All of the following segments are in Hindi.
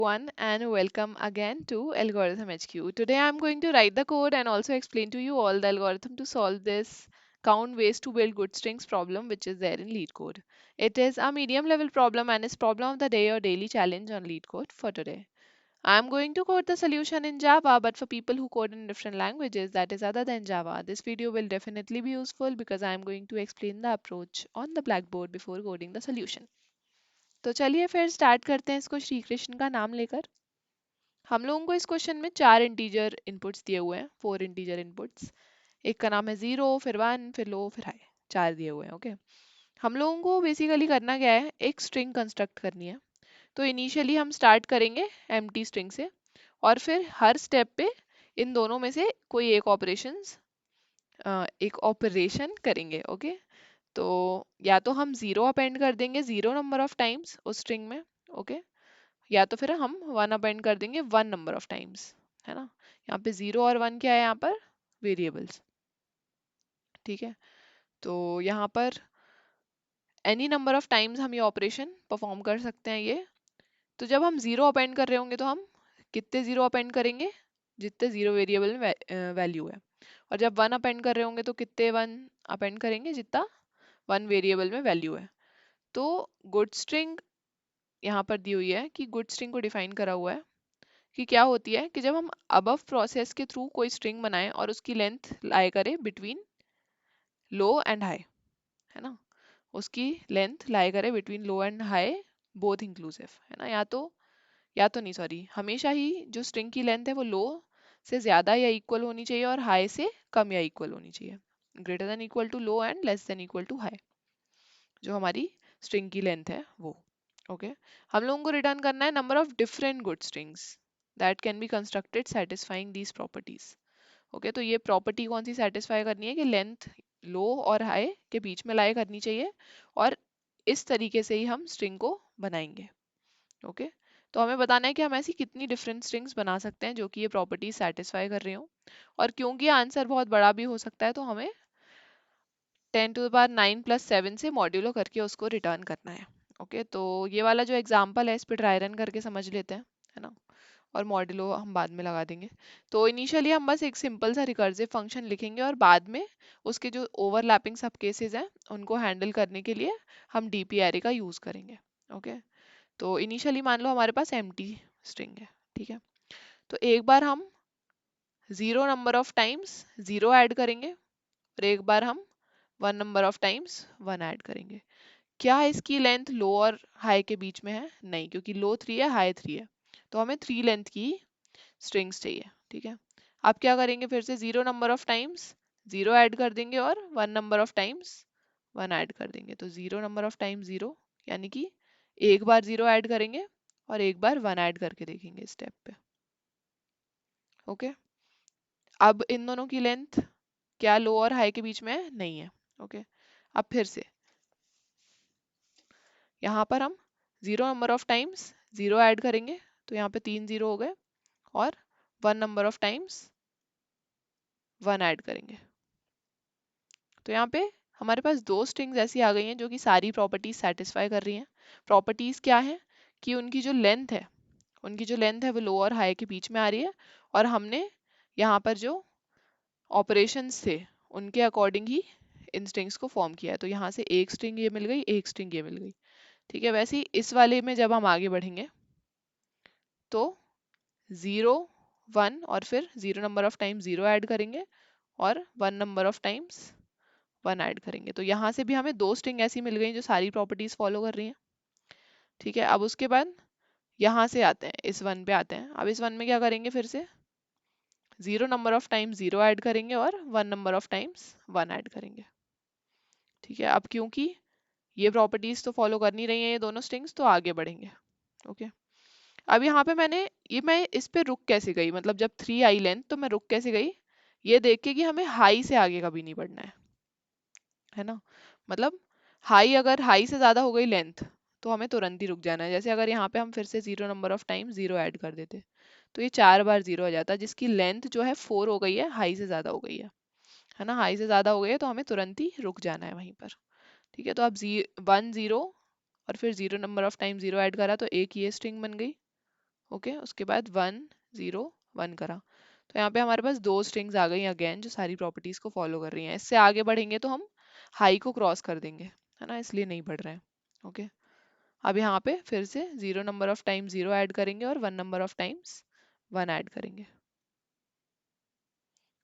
One and welcome again to Algorithm HQ. Today I'm going to write the code and also explain to you all the algorithm to solve this count ways to build good strings problem which is there in LeetCode. It is a medium level problem and is problem of the day or daily challenge on LeetCode for today. I'm going to code the solution in Java, but for people who code in different languages that is other than Java, this video will definitely be useful because I'm going to explain the approach on the blackboard before coding the solution. तो चलिए फिर स्टार्ट करते हैं इसको श्री कृष्ण का नाम लेकर। हम लोगों को इस क्वेश्चन में 4 इंटीजर इनपुट्स दिए हुए हैं, 4 इंटीजर इनपुट्स। एक का नाम है 0, फिर 1, फिर लो, फिर हाई। 4 दिए हुए हैं। ओके, हम लोगों को बेसिकली करना क्या है, एक स्ट्रिंग कंस्ट्रक्ट करनी है। तो इनिशियली हम स्टार्ट करेंगे एम्प्टी स्ट्रिंग से और फिर हर स्टेप पे इन दोनों में से कोई एक ऑपरेशन करेंगे। ओके, तो या तो हम 0 अपेंड कर देंगे 0 नंबर ऑफ टाइम्स उस स्ट्रिंग में। ओके, या तो फिर हम 1 अपेंड कर देंगे 1 नंबर ऑफ टाइम्स, है ना। यहाँ पे 0 और 1 क्या है, यहाँ पर वेरिएबल्स। ठीक है, तो यहाँ पर एनी नंबर ऑफ टाइम्स हम ये ऑपरेशन परफॉर्म कर सकते हैं ये। तो जब हम 0 अपेंड कर रहे होंगे तो हम कितने 0 अपेंड करेंगे, जितने 0 वेरिएबल में वैल्यू है। और जब 1 अपेंड कर रहे होंगे तो कितने 1 अपेंड करेंगे, जितना 1 वेरिएबल में वैल्यू है। तो गुड स्ट्रिंग यहाँ पर दी हुई है कि गुड स्ट्रिंग को डिफाइन करा हुआ है कि क्या होती है कि जब हम अबव प्रोसेस के थ्रू कोई स्ट्रिंग बनाएं और उसकी लेंथ लाई करें बिटवीन लो एंड हाई, है ना। उसकी लेंथ लाई करे between low and high both inclusive, है ना। या तो नहीं, सॉरी, हमेशा ही जो स्ट्रिंग की लेंथ है वो लो से ज्यादा या इक्वल होनी चाहिए और हाई से कम या इक्वल होनी चाहिए। Greater than equal to low and less than equal to high, जो हमारी स्ट्रिंग की लेंथ है वो। ओके, हम लोगों को रिटर्न करना है number of different good strings that can be constructed satisfying these properties. Okay, तो ये प्रॉपर्टी कौन सी सेटिस्फाई करनी है कि लेंथ लो और हाई के बीच में लाई करनी चाहिए और इस तरीके से ही हम स्ट्रिंग को बनाएंगे। ओके, तो हमें बताना है कि हम ऐसी कितनी डिफरेंट स्ट्रिंग्स बना सकते हैं जो कि ये प्रॉपर्टी सेटिस्फाई कर रही हो। और क्योंकि आंसर बहुत बड़ा भी हो सकता है तो हमें 10⁻9 + 7 से मॉड्यूलो करके उसको रिटर्न करना है। ओके, तो ये वाला जो एग्जाम्पल है इस पर ट्राई रन करके समझ लेते हैं, है ना। और मॉड्यूलो हम बाद में लगा देंगे। तो इनिशियली हम बस एक सिंपल सा रिकर्सिव फंक्शन लिखेंगे और बाद में उसके जो ओवरलैपिंग सब केसेस हैं उनको हैंडल करने के लिए हम डीपी एरे का यूज करेंगे। ओके, तो इनिशियली मान लो हमारे पास एम्प्टी स्ट्रिंग है। ठीक है, तो एक बार हम 0 नंबर ऑफ टाइम्स 0 ऐड करेंगे और एक बार हम 1 नंबर ऑफ टाइम्स 1 ऐड करेंगे। क्या इसकी लेंथ लो और हाई के बीच में है? नहीं, क्योंकि लो 3 है, हाई 3 है, तो हमें 3 लेंथ की स्ट्रिंग्स चाहिए। ठीक है, अब क्या करेंगे, फिर से 0 नंबर ऑफ टाइम्स 0 ऐड कर देंगे और 1 नंबर ऑफ टाइम्स 1 ऐड कर देंगे। तो 0 नंबर ऑफ टाइम्स 0, यानी कि एक बार 0 ऐड करेंगे और एक बार 1 ऐड करके देखेंगे स्टेप पे। ओके, अब इन दोनों की लेंथ क्या लो और हाई के बीच में है? नहीं है। ओके, अब फिर से यहाँ पर हम 0 नंबर ऑफ टाइम्स 0 ऐड करेंगे, तो यहाँ पे 3 0 हो गए और 1 नंबर ऑफ टाइम्स 1 ऐड करेंगे। तो यहाँ पे हमारे पास दो स्ट्रिंग्स ऐसी आ गई हैं जो कि सारी प्रॉपर्टीज सेटिस्फाई कर रही हैं। प्रॉपर्टीज क्या है कि उनकी जो लेंथ है वो लो और हाई के बीच में आ रही है और हमने यहाँ पर जो ऑपरेशंस थे उनके अकॉर्डिंग ही इन स्ट्रिंग्स को फॉर्म किया है। तो यहाँ से एक स्ट्रिंग ये मिल गई, एक स्ट्रिंग ये मिल गई। ठीक है, वैसे ही इस वाले में जब हम आगे बढ़ेंगे तो 0 1 और फिर 0 नंबर ऑफ टाइम्स 0 ऐड करेंगे और 1 नंबर ऑफ टाइम्स 1 ऐड करेंगे। तो यहाँ से भी हमें दो स्ट्रिंग ऐसी मिल गई जो सारी प्रॉपर्टीज फॉलो कर रही हैं। ठीक है, अब उसके बाद यहाँ से आते हैं, इस वन पे आते हैं। अब इस वन में क्या करेंगे, फिर से 0 नंबर ऑफ टाइम्स 0 ऐड करेंगे और 1 नंबर ऑफ टाइम्स 1 ऐड करेंगे। ठीक है, अब क्योंकि ये प्रॉपर्टीज तो फॉलो कर नहीं रही हैं ये दोनों स्ट्रिंग्स, तो आगे बढ़ेंगे। ओके, अब यहाँ पे मैं इस पे रुक कैसे गई, मतलब जब 3 आई लेंथ तो मैं रुक कैसे गई, ये देख के कि हमें हाई से आगे कभी नहीं बढ़ना है ना। मतलब अगर हाई से ज्यादा हो गई लेंथ तो हमें तुरंत ही रुक जाना है। जैसे अगर यहाँ पे हम फिर से 0 नंबर ऑफ टाइम 0 ऐड कर देते तो ये 4 बार 0 हो जाता, जिसकी लेंथ जो है 4 हो गई है, हाई से ज्यादा हो गई है ना। हाई से ज्यादा हो गई है तो हमें तुरंत ही रुक जाना है वहीं पर। ठीक है, तो अब 1 0 और फिर 0 नंबर ऑफ टाइम 0 ऐड करा तो एक ये स्ट्रिंग बन गई। ओके, उसके बाद 1 0 1 करा, तो यहाँ पे हमारे पास दो स्ट्रिंग्स आ गई अगेन जो सारी प्रॉपर्टीज को फॉलो कर रही हैं। इससे आगे बढ़ेंगे तो हम हाई को क्रॉस कर देंगे, है ना, इसलिए नहीं बढ़ रहे हैं। ओके, अब यहाँ पे फिर से 0 नंबर ऑफ टाइम्स 0 ऐड करेंगे और 1 नंबर ऑफ टाइम्स 1 ऐड करेंगे,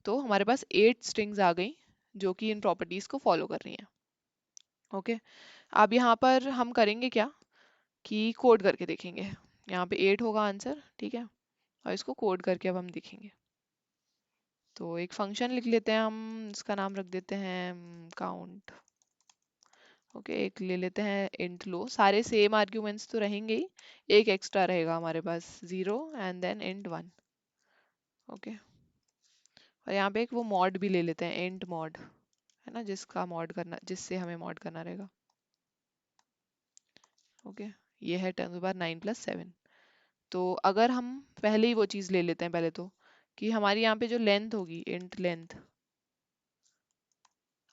तो हमारे पास 8 स्ट्रिंग्स आ गई जो कि इन प्रॉपर्टीज को फॉलो कर रही हैं। ओके, अब यहाँ पर हम करेंगे क्या कि कोड करके देखेंगे। यहाँ पे 8 होगा आंसर, ठीक है, और इसको कोड करके अब हम देखेंगे। तो एक फंक्शन लिख लेते हैं हम, इसका नाम रख देते हैं काउंट। ओके, एक ले लेते हैं इंट लो, सारे सेम आर्ग्यूमेंट्स तो रहेंगे ही, एक एक्स्ट्रा रहेगा हमारे पास 0 एंड देन int 1। ओके, और यहाँ पे एक वो मॉड भी ले लेते हैं, इंट मॉड, है ना, जिसका मॉड करना, जिससे हमें मॉड करना रहेगा। ओके, ये है 10⁻9+7। तो अगर हम पहले ही वो चीज़ ले लेते हैं पहले तो, कि हमारी यहाँ पे जो लेंथ होगी इंट लेंथ,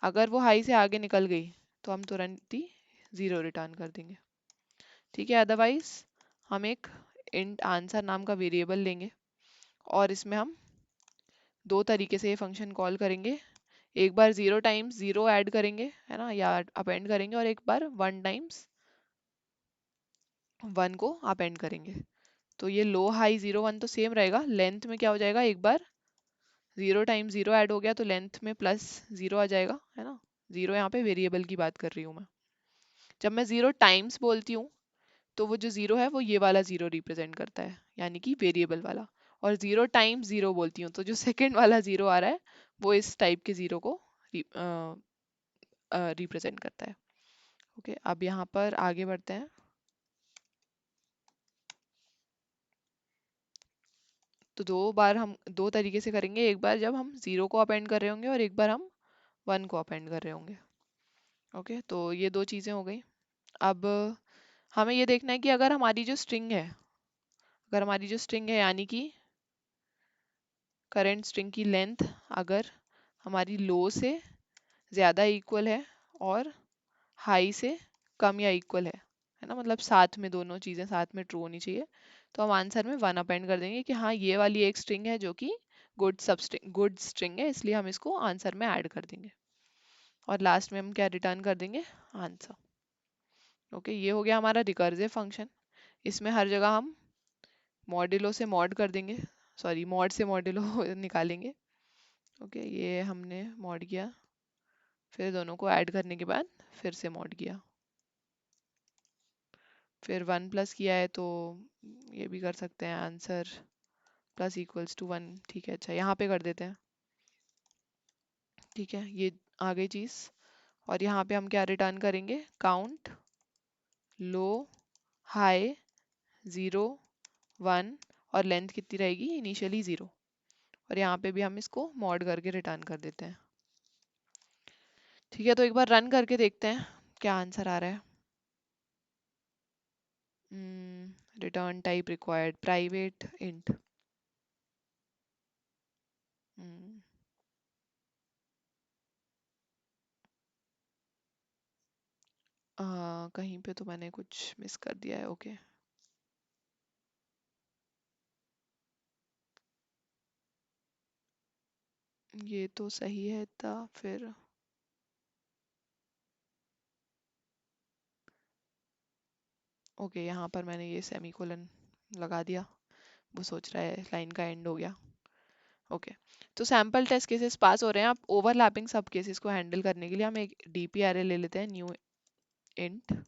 अगर वो हाई से आगे निकल गई तो हम तुरंत ही 0 रिटर्न कर देंगे, ठीक है। अदरवाइज हम एक इंट आंसर नाम का वेरिएबल लेंगे और इसमें हम दो तरीके से ये फंक्शन कॉल करेंगे। एक बार 0 टाइम्स 0 ऐड करेंगे, है ना, या अपेंड करेंगे, और एक बार 1 टाइम्स 1 को अपेंड करेंगे। तो ये लो हाई 0 1 तो सेम रहेगा, लेंथ में क्या हो जाएगा, एक बार 0 टाइम्स 0 ऐड हो गया तो लेंथ में +0 आ जाएगा, है ना। 0 यहाँ पे वेरिएबल की बात कर रही हूँ मैं। जब मैं 0 टाइम्स बोलती हूँ तो वो जो 0 है वो ये वाला 0 रिप्रेजेंट करता है, यानी कि वेरिएबल वाला। और 0 टाइम्स 0 बोलती हूँ तो जो सेकेंड वाला 0 आ रहा है वो इस टाइप के 0 को रिप्रेजेंट करता है। ओके, अब यहाँ पर आगे बढ़ते हैं। तो दो बार हम दो तरीके से करेंगे, एक बार जब हम 0 को अपेंड कर रहे होंगे और एक बार हम 1 को अपेंड कर रहे होंगे। ओके, तो ये दो चीज़ें हो गई। अब हमें ये देखना है कि अगर हमारी जो स्ट्रिंग है, यानी कि करंट स्ट्रिंग की लेंथ अगर हमारी लो से ज़्यादा इक्वल है और हाई से कम या इक्वल है ना, मतलब साथ में दोनों चीज़ें साथ में ट्रू होनी चाहिए, तो हम आंसर में 1 अपेंड कर देंगे कि हाँ ये वाली एक स्ट्रिंग है जो कि गुड स्ट्रिंग है, इसलिए हम इसको आंसर में ऐड कर देंगे। और लास्ट में हम क्या रिटर्न कर देंगे, आंसर। ओके, ये हो गया हमारा रिकर्सिव फंक्शन। इसमें हर जगह हम मॉड्यूलो से मॉड कर देंगे, सॉरी मॉड से मॉड्यूलो निकालेंगे। ओके, ये हमने मॉड किया, फिर दोनों को ऐड करने के बाद फिर से मॉड किया, फिर 1 प्लस किया है तो ये भी कर सकते हैं, आंसर +=1, ठीक है। अच्छा, यहाँ पे कर देते हैं, ठीक है, ये आ गई चीज़। और यहाँ पे हम क्या रिटर्न करेंगे, काउंट लो हाई 0 1, और लेंथ कितनी रहेगी इनिशियली 0, और यहाँ पे भी हम इसको मॉड करके रिटर्न कर देते हैं। ठीक है, तो एक बार रन करके देखते हैं क्या आंसर आ रहा है। Return type required private int. कहीं पे तो मैंने कुछ मिस कर दिया है। ओके, ये तो सही है था फिर। ओके, यहाँ पर मैंने ये सेमीकोलन लगा दिया, वो सोच रहा है लाइन का एंड हो गया। ओके, तो सैम्पल टेस्ट केसेस पास हो रहे हैं। अब ओवरलैपिंग सब केसेस को हैंडल करने के लिए हम एक डीपी एरे ले लेते हैं, न्यू इंट।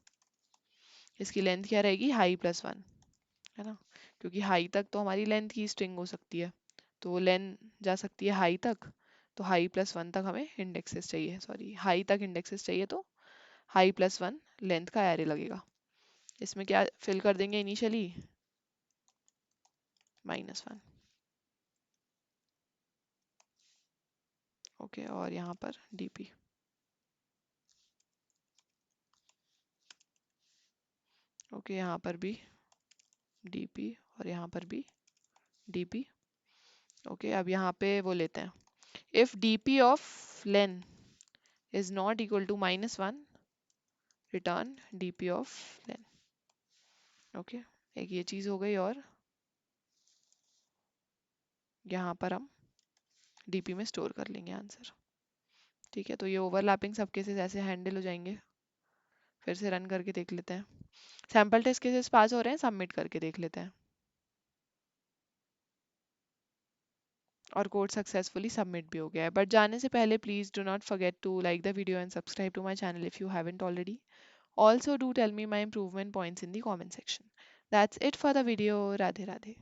इसकी लेंथ क्या रहेगी, हाई+1, है ना, क्योंकि हाई तक तो हमारी लेंथ की स्ट्रिंग हो सकती है, तो वो लेंथ जा सकती है हाई तक, तो हाई+1 तक हमें इंडेक्सेस चाहिए, सॉरी हाई तक इंडेक्सेस चाहिए, तो हाई+1 लेंथ का एरे लगेगा। इसमें क्या फिल कर देंगे इनिशियली, -1। ओके, और यहाँ पर डीपी। ओके, यहाँ पर भी डीपी और यहाँ पर भी डीपी। ओके, अब यहाँ पे वो लेते हैं, if DP of len is not equal to -1, return DP of len. Okay, एक ये चीज़ हो गई। और यहाँ पर हम डीपी में स्टोर कर लेंगे आंसर। ठीक है, तो ये ओवरलैपिंग सब केसेस ऐसे हैंडल हो जाएंगे। फिर से रन करके देख लेते हैं। सैम्पल टेस्ट केसेस पास हो रहे हैं, सबमिट करके देख लेते हैं। और कोड सक्सेसफुली सबमिट भी हो गया है। बट जाने से पहले please do not forget to like the video and subscribe to my channel if you haven't already. Also do tell me my improvement points in the comment section. That's it for the video. Radhe Radhe.